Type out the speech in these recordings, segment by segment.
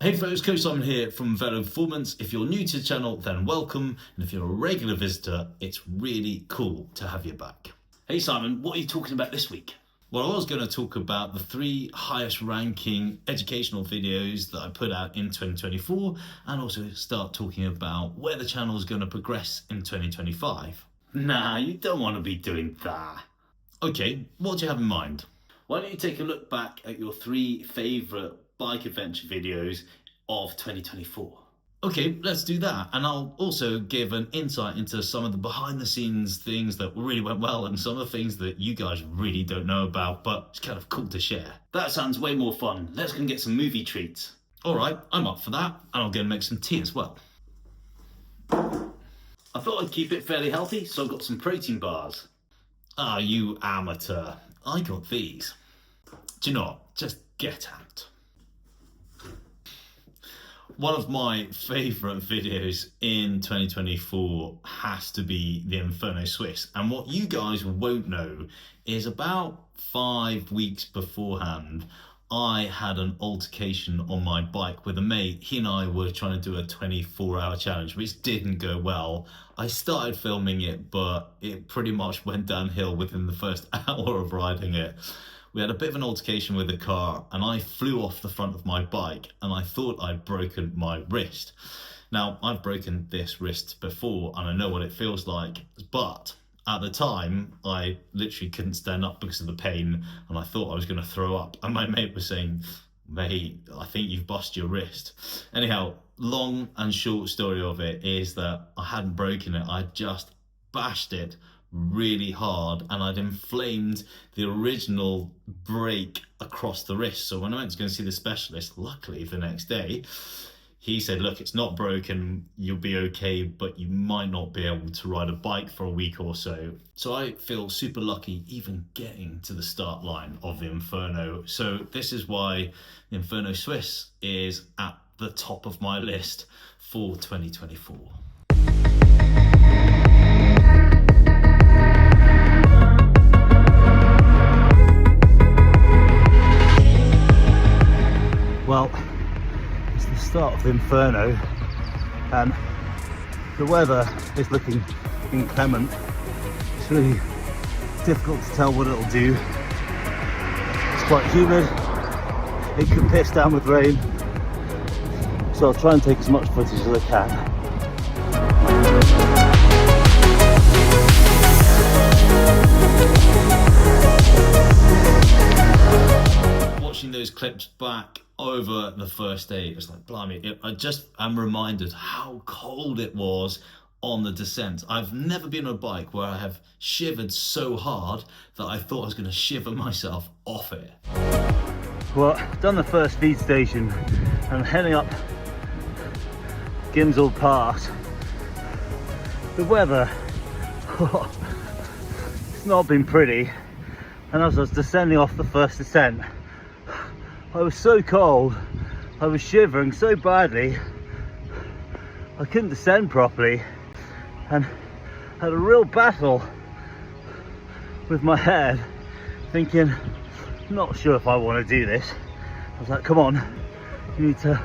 Hey folks, Coach Simon here from Velo Performance. If you're new to the channel, then welcome. And if you're a regular visitor, it's really cool to have you back. Hey Simon, what are you talking about this week? Well, I was going to talk about the 3 highest ranking educational videos that I put out in 2024 and also start talking about where the channel is going to progress in 2025. Nah, you don't want to be doing that. Okay, what do you have in mind? Why don't you take a look back at your 3 favourite bike adventure videos of 2024. Okay, let's do that. And I'll also give an insight into some of the behind the scenes things that really went well and some of the things that you guys really don't know about, but it's kind of cool to share. That sounds way more fun. Let's go and get some movie treats. All right, I'm up for that. And I'll go and make some tea as well. I thought I'd keep it fairly healthy, so I've got some protein bars. Ah, you amateur. I got these. Do you know what? Just get out. One of my favourite videos in 2024 has to be the Inferno Swiss. And what you guys won't know is about 5 weeks beforehand, I had an altercation on my bike with a mate. He and I were trying to do a 24-hour challenge, which didn't go well. I started filming it, but it pretty much went downhill within the first hour of riding it. We had a bit of an altercation with the car and I flew off the front of my bike and I thought I'd broken my wrist. Now, I've broken this wrist before and I know what it feels like, but at the time, I literally couldn't stand up because of the pain and I thought I was going to throw up. And my mate was saying, mate, I think you've busted your wrist. Anyhow, long and short story of it is that I hadn't broken it, I just bashed it really hard and I'd inflamed the original break across the wrist. So when I went to go and see the specialist, luckily the next day, he said, look, it's not broken, you'll be okay, but you might not be able to ride a bike for a week or so. So I feel super lucky even getting to the start line of the Inferno. So this is why the Inferno Swiss is at the top of my list for 2024. Well, it's the start of the Inferno and the weather is looking inclement. It's really difficult to tell what it'll do. It's quite humid, it could piss down with rain, so I'll try and take as much footage as I can. Watching those clips back over the first day, it's like, blimey, I'm reminded how cold it was on the descent. I've never been on a bike where I have shivered so hard that I thought I was going to shiver myself off it. Well, I've done the first feed station and I'm heading up Gimsel Pass. The weather, it's not been pretty, and as I was descending off the first descent, I was so cold, I was shivering so badly, I couldn't descend properly and had a real battle with my head, thinking, not sure if I want to do this. I was like, come on, you need to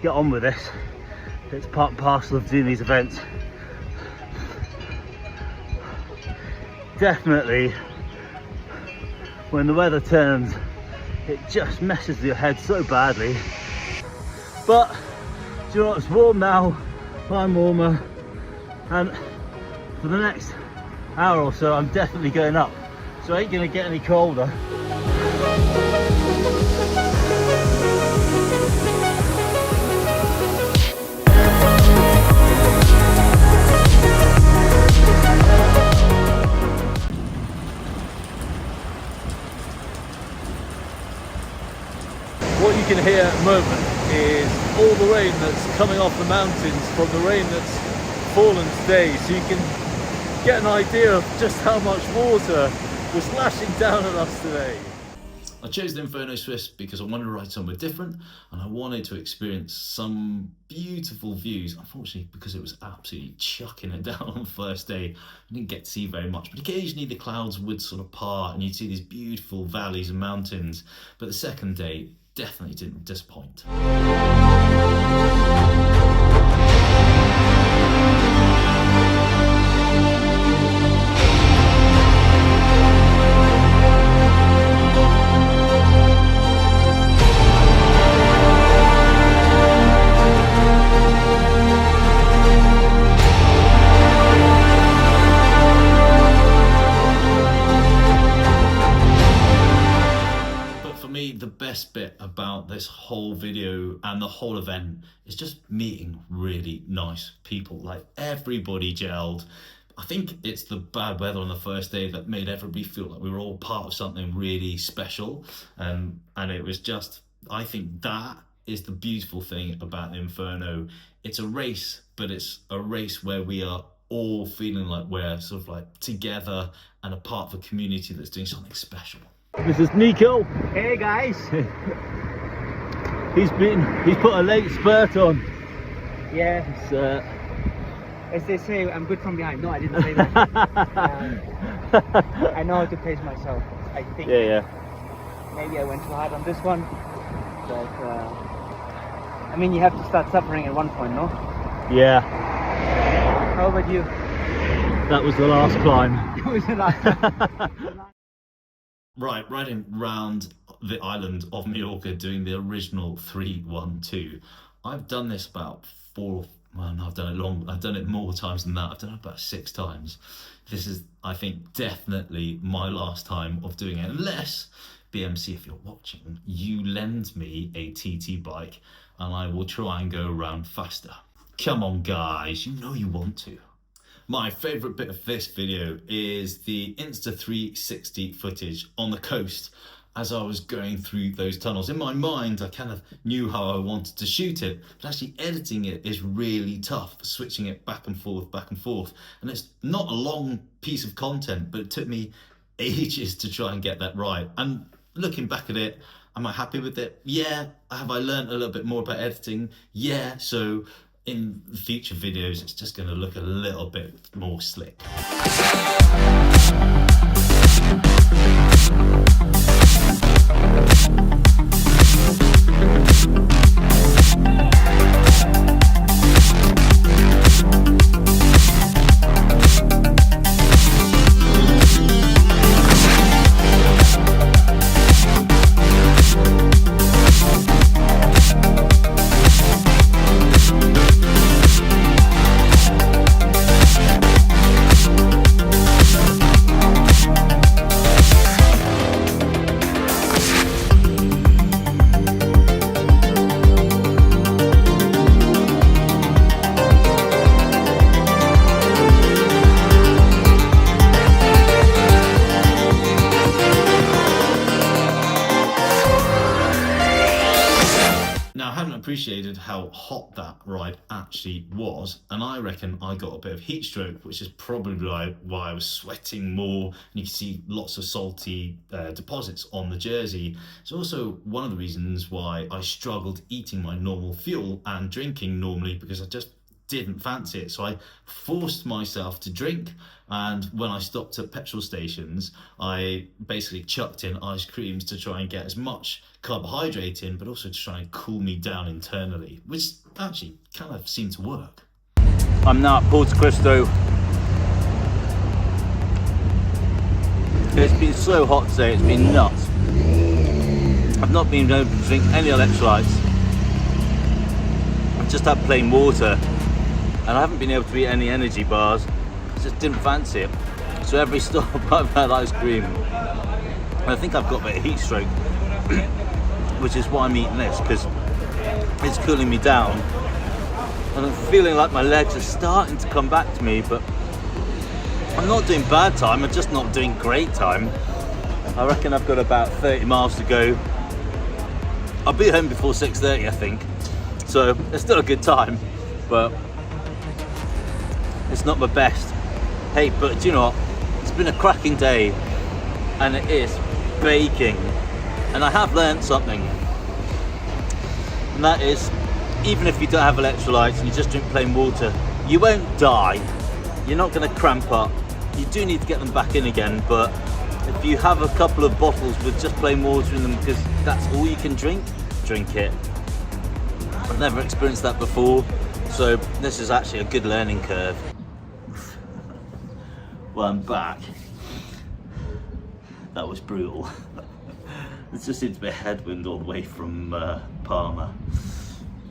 get on with this. It's part and parcel of doing these events. Definitely, when the weather turns, it just messes with your head so badly. But do you know what, it's warm now, I'm warmer, and for the next hour or so I'm definitely going up, so I ain't gonna get any colder. What you can hear at the moment is all the rain that's coming off the mountains from the rain that's fallen today, so you can get an idea of just how much water was lashing down at us today. I chose the Inferno Swiss because I wanted to ride somewhere different and I wanted to experience some beautiful views. Unfortunately, because it was absolutely chucking it down on the first day, I didn't get to see very much, but occasionally the clouds would sort of part and you'd see these beautiful valleys and mountains. But the second day definitely didn't disappoint. this whole video and the whole event is just meeting really nice people. Like, everybody gelled. I think it's the bad weather on the first day that made everybody feel like we were all part of something really special. And it was just, I think that is the beautiful thing about the Inferno. It's a race, but it's a race where we are all feeling like we're sort of like together and a part of a community that's doing something special. This is Nico. Hey guys. He's put a late spurt on. Yeah. As they say, I'm good from behind. No, I didn't say that. I know how to pace myself, I think. Yeah. Maybe I went too hard on this one. But, I mean, you have to start suffering at one point, no? Yeah. How about you? That was the last climb. It was the last time. Right, riding round the island of Mallorca doing the original 3-1-2. I've done this about I've done it more times than that. I've done it about 6 times. This is, I think, definitely my last time of doing it, unless, BMC, if you're watching, you lend me a TT bike and I will try and go around faster. Come on guys, you know you want to. My favourite bit of this video is the Insta360 footage on the coast as I was going through those tunnels. In my mind, I kind of knew how I wanted to shoot it, but actually editing it is really tough, switching it back and forth. And it's not a long piece of content, but it took me ages to try and get that right. And looking back at it, am I happy with it? Yeah. Have I learned a little bit more about editing? Yeah. So in future videos, it's just going to look a little bit more slick. Appreciated how hot that ride actually was, and I reckon I got a bit of heat stroke, which is probably why I was sweating more, and you can see lots of salty deposits on the jersey. It's also one of the reasons why I struggled eating my normal fuel and drinking normally, because I just didn't fancy it. So I forced myself to drink, and when I stopped at petrol stations, I basically chucked in ice creams to try and get as much carbohydrate in, but also to try and cool me down internally, which actually kind of seemed to work. I'm now at Porto Cristo. It's been so hot today, it's been nuts. I've not been able to drink any electrolytes. I've just had plain water, and I haven't been able to eat any energy bars. I just didn't fancy it. So every stop I've had ice cream. And I think I've got a bit of heat stroke, which is why I'm eating this, because it's cooling me down. And I'm feeling like my legs are starting to come back to me, but I'm not doing bad time, I'm just not doing great time. I reckon I've got about 30 miles to go. I'll be home before 6:30, I think. So it's still a good time, but it's not my best. Hey, but do you know what? It's been a cracking day, and it is baking. And I have learned something. And that is, even if you don't have electrolytes and you just drink plain water, you won't die. You're not going to cramp up. You do need to get them back in again, but if you have a couple of bottles with just plain water in them because that's all you can drink, drink it. I've never experienced that before, so this is actually a good learning curve. Well, I'm back. That was brutal. There just seemed to be a headwind all the way from Palma.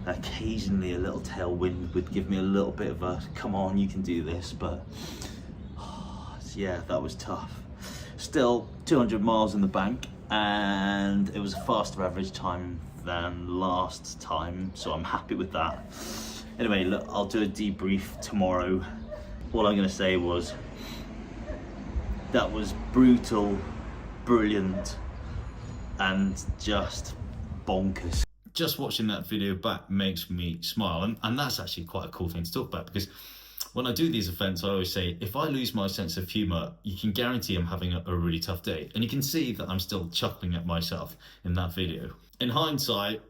Occasionally a little tailwind would give me a little bit of a, come on, you can do this, but yeah, that was tough. Still 200 miles in the bank, and it was a faster average time than last time, so I'm happy with that. Anyway, look, I'll do a debrief tomorrow. All I'm going to say was that was brutal, brilliant, and just bonkers. Just watching that video back makes me smile, and that's actually quite a cool thing to talk about, because when I do these events, I always say, if I lose my sense of humour, you can guarantee I'm having a really tough day. And you can see that I'm still chuckling at myself in that video. In hindsight,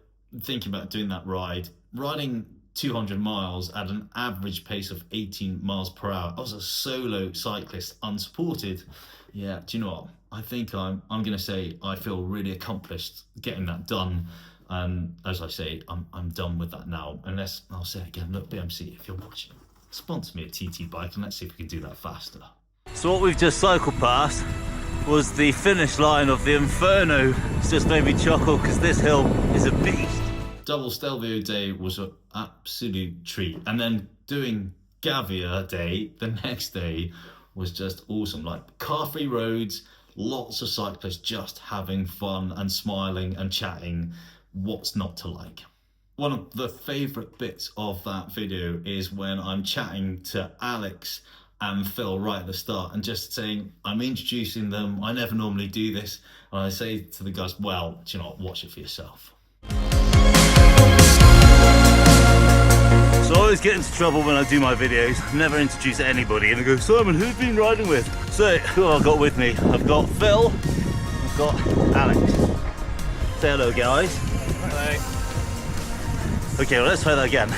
thinking about doing that ride, riding 200 miles at an average pace of 18 miles per hour, I was a solo cyclist, unsupported. Yeah, do you know what? I think I'm going to say I feel really accomplished getting that done. And as I say, I'm done with that now. Unless, I'll say it again, look, BMC, if you're watching, sponsor me a TT bike and let's see if we can do that faster. So what we've just cycled past was the finish line of the Inferno. It's just made me chuckle because this hill is a beast. Double Stelvio day was an absolute treat. And then doing Gavia day the next day was just awesome. Like car-free roads, lots of cyclists just having fun and smiling and chatting. What's not to like? One of the favourite bits of that video is when I'm chatting to Alex and Phil right at the start and just saying, I'm introducing them, I never normally do this. And I say to the guys, well, do you know what, watch it for yourself. So I always get into trouble when I do my videos, never introduce anybody, and I go, Simon, who have you been riding with? So who have I got with me? I've got Phil, I've got Alex. Say hello, guys. Hello. Okay, well, let's try that again.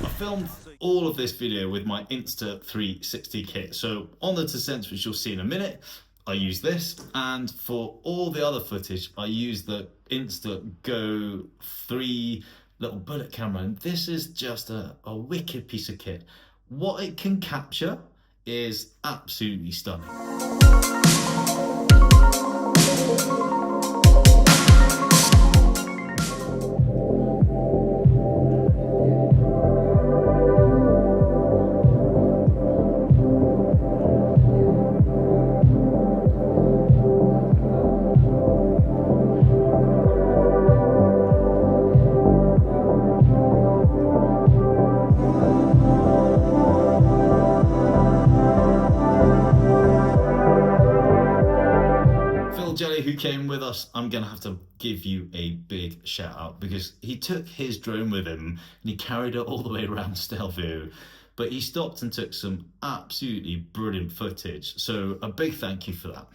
I filmed all of this video with my Insta360 kit. So on the descents, which you'll see in a minute, I use this. And for all the other footage, I use the Insta Go 3 little bullet camera. And this is just a wicked piece of kit. What it can capture is absolutely stunning. Who came with us, I'm gonna have to give you a big shout out because he took his drone with him and he carried it all the way around Stelvio, but he stopped and took some absolutely brilliant footage, so a big thank you for that.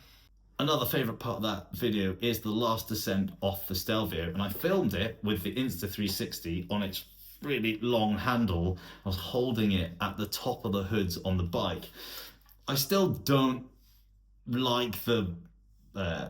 Another favourite part of that video is the last descent off the Stelvio, and I filmed it with the Insta360 on its really long handle. I was holding it at the top of the hoods on the bike. I still don't like the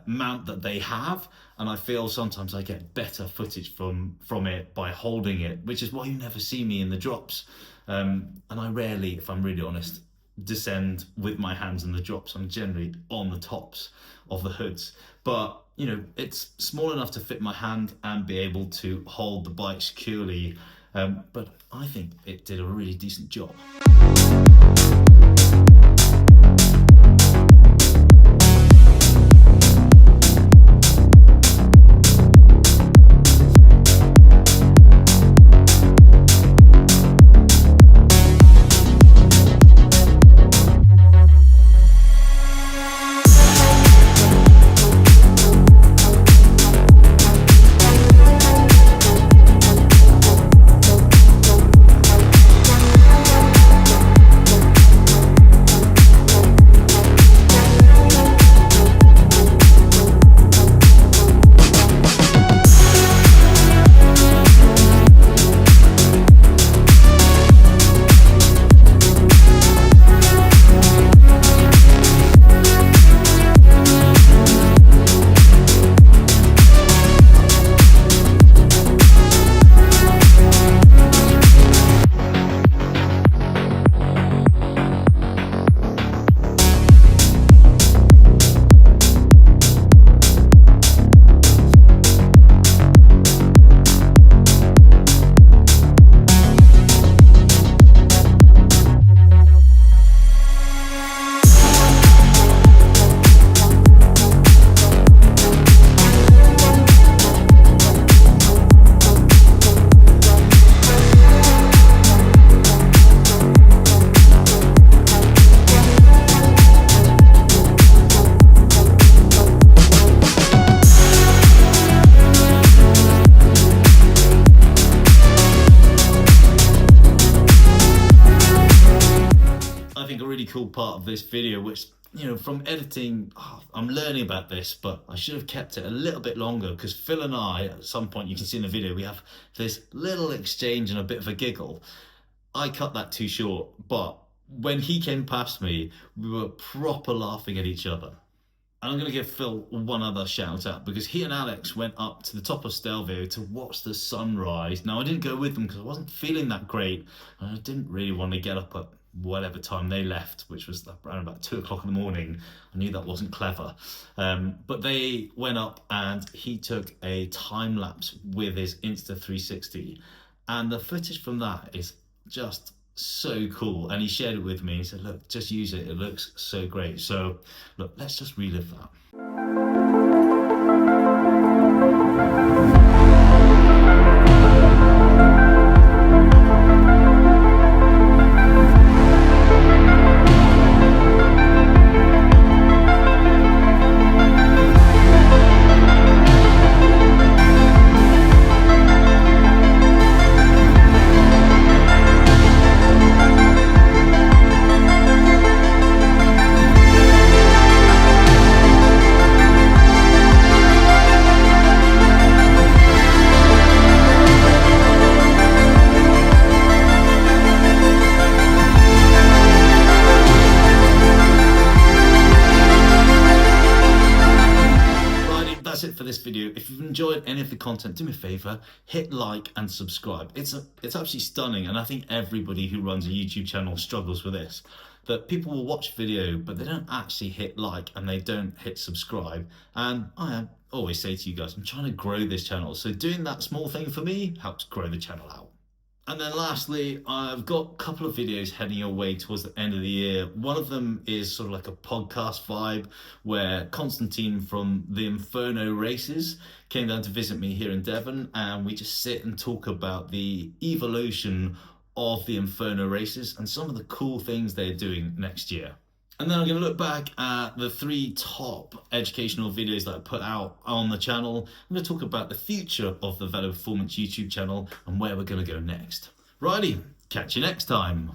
mount that they have, and I feel sometimes I get better footage from it by holding it, which is why you never see me in the drops, and I rarely, if I'm really honest, descend with my hands in the drops. I'm generally on the tops of the hoods, but you know, it's small enough to fit my hand and be able to hold the bike securely, but I think it did a really decent job. cool part of this video, which, you know, from editing, I'm learning about this, but I should have kept it a little bit longer, because Phil and I, at some point, you can see in the video, we have this little exchange and a bit of a giggle. I cut that too short, but when he came past me, we were proper laughing at each other. And I'm going to give Phil one other shout out, because he and Alex went up to the top of Stelvio to watch the sunrise. Now, I didn't go with them because I wasn't feeling that great, and I didn't really want to get up at whatever time they left, which was around about 2 o'clock in the morning. I knew that wasn't clever. But they went up and he took a time lapse with his Insta360. And the footage from that is just so cool. And he shared it with me. He said, look, just use it. It looks so great. So look, let's just relive that. That's it for this video. If you've enjoyed any of the content, do me a favor, hit like and subscribe. It's absolutely stunning, and I think everybody who runs a YouTube channel struggles with this, that people will watch video but they don't actually hit like and they don't hit subscribe. And I always say to you guys, I'm trying to grow this channel, so doing that small thing for me helps grow the channel out. And then lastly, I've got a couple of videos heading your way towards the end of the year. One of them is sort of like a podcast vibe, where Constantine from the Inferno races came down to visit me here in Devon, and we just sit and talk about the evolution of the Inferno races and some of the cool things they're doing next year. And then I'm going to look back at the 3 top educational videos that I put out on the channel. I'm going to talk about the future of the Velo Performance YouTube channel and where we're going to go next. Righty, catch you next time.